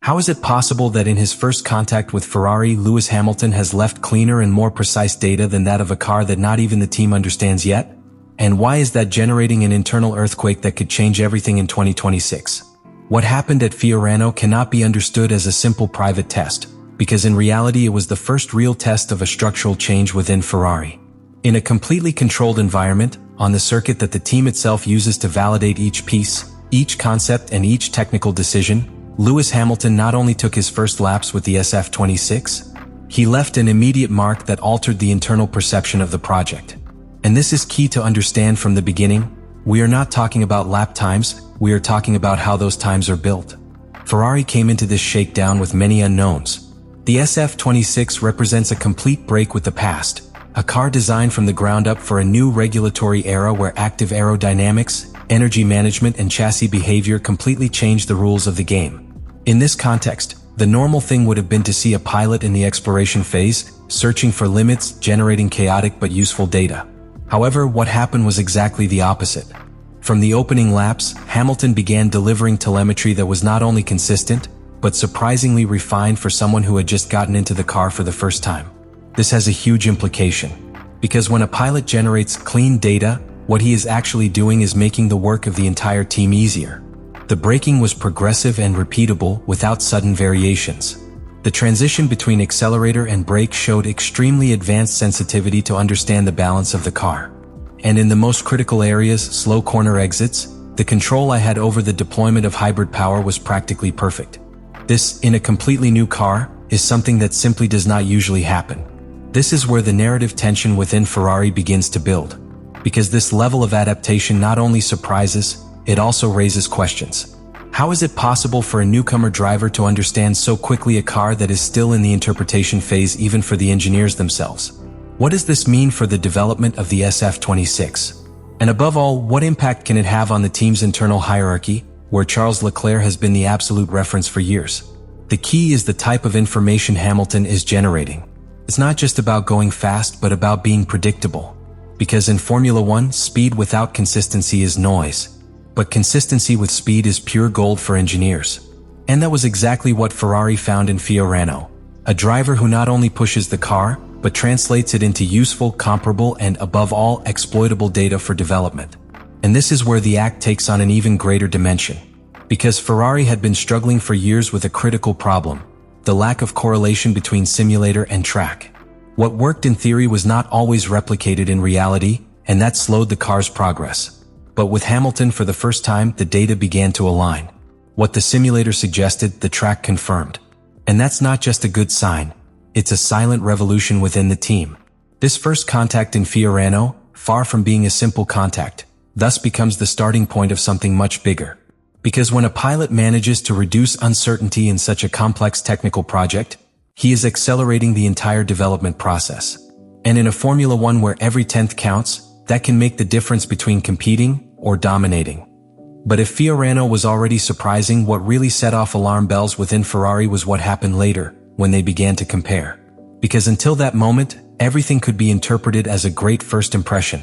How is it possible that in his first contact with Ferrari, Lewis Hamilton has left cleaner and more precise data than that of a car that not even the team understands yet? And why is that generating an internal earthquake that could change everything in 2026? What happened at Fiorano cannot be understood as a simple private test, because in reality it was the first real test of a structural change within Ferrari. In a completely controlled environment, on the circuit that the team itself uses to validate each piece, each concept and each technical decision, Lewis Hamilton not only took his first laps with the SF26, he left an immediate mark that altered the internal perception of the project. And this is key to understand from the beginning. We are not talking about lap times, we are talking about how those times are built. Ferrari came into this shakedown with many unknowns. The SF26 represents a complete break with the past, a car designed from the ground up for a new regulatory era where active aerodynamics, energy management and chassis behavior completely changed the rules of the game. In this context, the normal thing would have been to see a pilot in the exploration phase, searching for limits, generating chaotic but useful data. However, what happened was exactly the opposite. From the opening laps, Hamilton began delivering telemetry that was not only consistent, but surprisingly refined for someone who had just gotten into the car for the first time. This has a huge implication, because when a pilot generates clean data, what he is actually doing is making the work of the entire team easier. The braking was progressive and repeatable without sudden variations. The transition between accelerator and brake showed extremely advanced sensitivity to understand the balance of the car. And in the most critical areas, slow corner exits, the control I had over the deployment of hybrid power was practically perfect. This, in a completely new car, is something that simply does not usually happen. This is where the narrative tension within Ferrari begins to build. Because this level of adaptation not only surprises, it also raises questions. How is it possible for a newcomer driver to understand so quickly a car that is still in the interpretation phase even for the engineers themselves? What does this mean for the development of the SF26? And above all, what impact can it have on the team's internal hierarchy, where Charles Leclerc has been the absolute reference for years? The key is the type of information Hamilton is generating. It's not just about going fast, but about being predictable. Because in Formula One, speed without consistency is noise. But consistency with speed is pure gold for engineers. And that was exactly what Ferrari found in Fiorano. A driver who not only pushes the car, but translates it into useful, comparable, and above all, exploitable data for development. And this is where the act takes on an even greater dimension. Because Ferrari had been struggling for years with a critical problem: the lack of correlation between simulator and track. What worked in theory was not always replicated in reality, and that slowed the car's progress. But with Hamilton, for the first time, the data began to align. What the simulator suggested, the track confirmed. And that's not just a good sign. It's a silent revolution within the team. This first contact in Fiorano, far from being a simple contact, thus becomes the starting point of something much bigger. Because when a pilot manages to reduce uncertainty in such a complex technical project, he is accelerating the entire development process. And in a Formula One where every tenth counts, that can make the difference between competing or dominating. But if Fiorano was already surprising, what really set off alarm bells within Ferrari was what happened later, when they began to compare. Because until that moment, everything could be interpreted as a great first impression.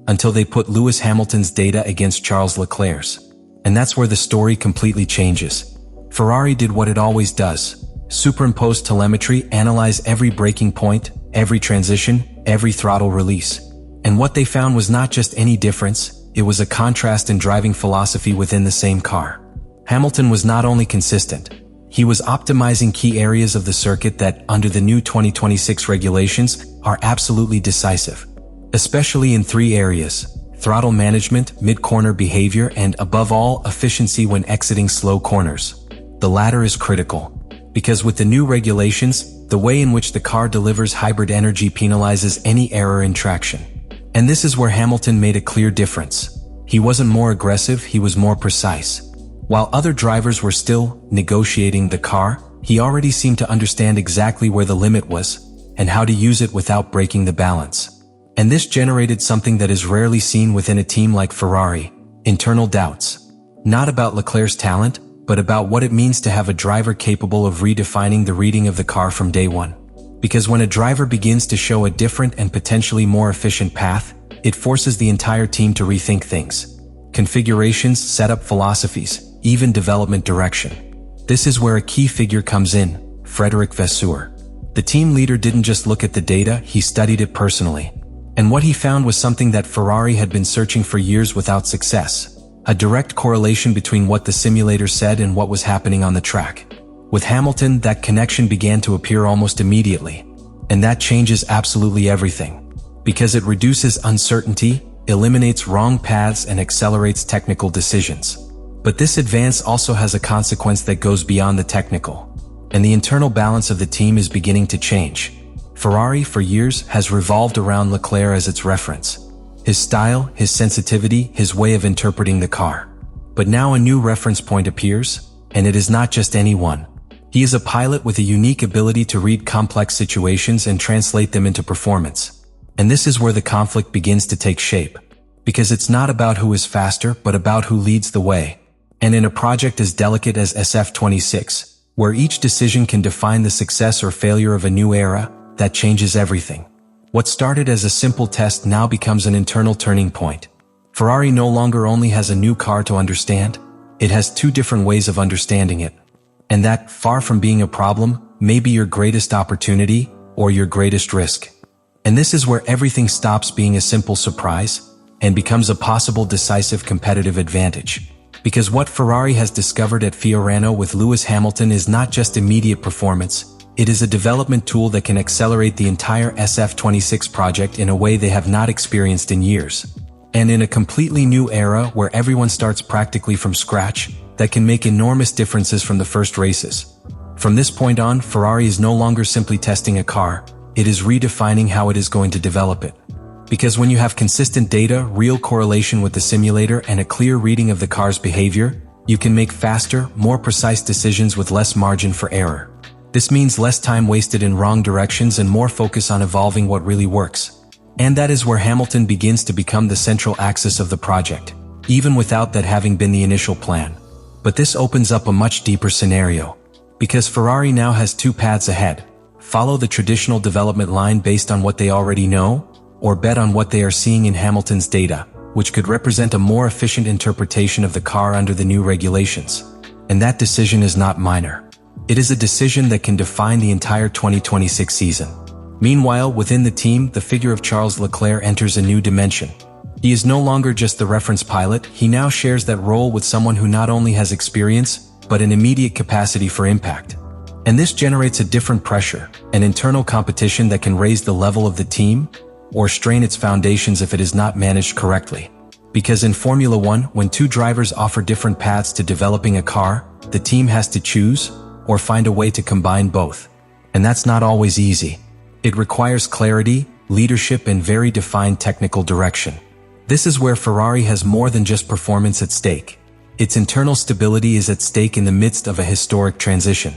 Until they put Lewis Hamilton's data against Charles Leclerc's. And that's where the story completely changes. Ferrari did what it always does: superimpose telemetry, analyze every braking point, every transition, every throttle release. And what they found was not just any difference, it was a contrast in driving philosophy within the same car. Hamilton was not only consistent, he was optimizing key areas of the circuit that, under the new 2026 regulations, are absolutely decisive. Especially in three areas: throttle management, mid-corner behavior, and above all, efficiency when exiting slow corners. The latter is critical, because with the new regulations, the way in which the car delivers hybrid energy penalizes any error in traction. And this is where Hamilton made a clear difference. He wasn't more aggressive, he was more precise. While other drivers were still negotiating the car, he already seemed to understand exactly where the limit was, and how to use it without breaking the balance. And this generated something that is rarely seen within a team like Ferrari: internal doubts. Not about Leclerc's talent, but about what it means to have a driver capable of redefining the reading of the car from day one. Because when a driver begins to show a different and potentially more efficient path, it forces the entire team to rethink things. Configurations, setup philosophies, even development direction. This is where a key figure comes in, Frédéric Vasseur. The team leader didn't just look at the data, he studied it personally. And what he found was something that Ferrari had been searching for years without success. A direct correlation between what the simulator said and what was happening on the track. With Hamilton, that connection began to appear almost immediately. And that changes absolutely everything. Because it reduces uncertainty, eliminates wrong paths, and accelerates technical decisions. But this advance also has a consequence that goes beyond the technical. And the internal balance of the team is beginning to change. Ferrari, for years, has revolved around Leclerc as its reference. His style, his sensitivity, his way of interpreting the car. But now a new reference point appears, and it is not just anyone. He is a pilot with a unique ability to read complex situations and translate them into performance. And this is where the conflict begins to take shape. Because it's not about who is faster, but about who leads the way. And in a project as delicate as SF26, where each decision can define the success or failure of a new era, that changes everything. What started as a simple test now becomes an internal turning point. Ferrari no longer only has a new car to understand, it has two different ways of understanding it. And that, far from being a problem, may be your greatest opportunity or your greatest risk. And this is where everything stops being a simple surprise and becomes a possible decisive competitive advantage. Because what Ferrari has discovered at Fiorano with Lewis Hamilton is not just immediate performance, it is a development tool that can accelerate the entire SF26 project in a way they have not experienced in years. And in a completely new era where everyone starts practically from scratch, that can make enormous differences from the first races. From this point on, Ferrari is no longer simply testing a car, it is redefining how it is going to develop it. Because when you have consistent data, real correlation with the simulator, and a clear reading of the car's behavior, you can make faster, more precise decisions with less margin for error. This means less time wasted in wrong directions and more focus on evolving what really works. And that is where Hamilton begins to become the central axis of the project, even without that having been the initial plan. But this opens up a much deeper scenario. Because Ferrari now has two paths ahead. Follow the traditional development line based on what they already know, or bet on what they are seeing in Hamilton's data, which could represent a more efficient interpretation of the car under the new regulations. And that decision is not minor. It is a decision that can define the entire 2026 season. Meanwhile, within the team, the figure of Charles Leclerc enters a new dimension. He is no longer just the reference pilot, he now shares that role with someone who not only has experience, but an immediate capacity for impact. And this generates a different pressure, an internal competition that can raise the level of the team, or strain its foundations if it is not managed correctly. Because in Formula One, when two drivers offer different paths to developing a car, the team has to choose, or find a way to combine both. And that's not always easy. It requires clarity, leadership, and very defined technical direction. This is where Ferrari has more than just performance at stake. Its internal stability is at stake in the midst of a historic transition.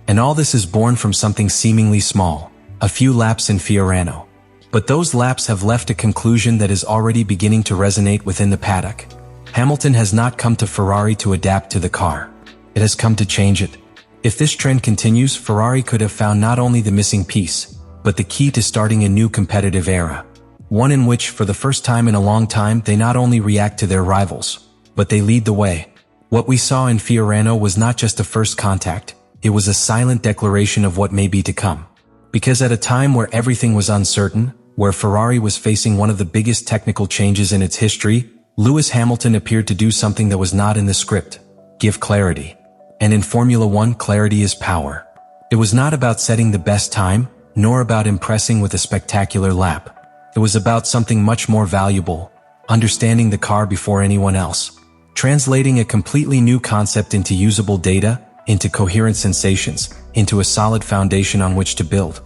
And all this is born from something seemingly small, a few laps in Fiorano. But those laps have left a conclusion that is already beginning to resonate within the paddock. Hamilton has not come to Ferrari to adapt to the car. It has come to change it. If this trend continues, Ferrari could have found not only the missing piece, but the key to starting a new competitive era. One in which, for the first time in a long time, they not only react to their rivals, but they lead the way. What we saw in Fiorano was not just a first contact, it was a silent declaration of what may be to come. Because at a time where everything was uncertain, where Ferrari was facing one of the biggest technical changes in its history, Lewis Hamilton appeared to do something that was not in the script: give clarity. And in Formula One, clarity is power. It was not about setting the best time, nor about impressing with a spectacular lap. It was about something much more valuable: understanding the car before anyone else. Translating a completely new concept into usable data, into coherent sensations, into a solid foundation on which to build.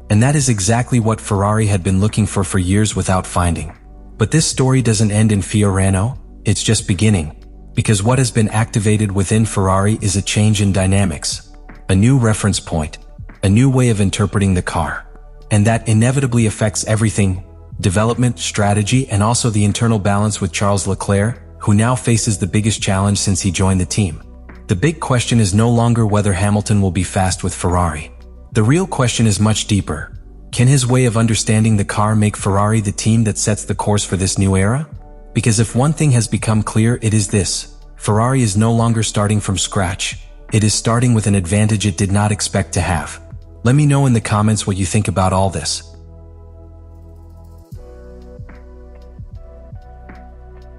And that is exactly what Ferrari had been looking for years without finding. But this story doesn't end in Fiorano, it's just beginning. Because what has been activated within Ferrari is a change in dynamics. A new reference point. A new way of interpreting the car. And that inevitably affects everything: development, strategy, and also the internal balance with Charles Leclerc, who now faces the biggest challenge since he joined the team. The big question is no longer whether Hamilton will be fast with Ferrari. The real question is much deeper. Can his way of understanding the car make Ferrari the team that sets the course for this new era? Because if one thing has become clear, it is this: Ferrari is no longer starting from scratch. It is starting with an advantage it did not expect to have. Let me know in the comments what you think about all this.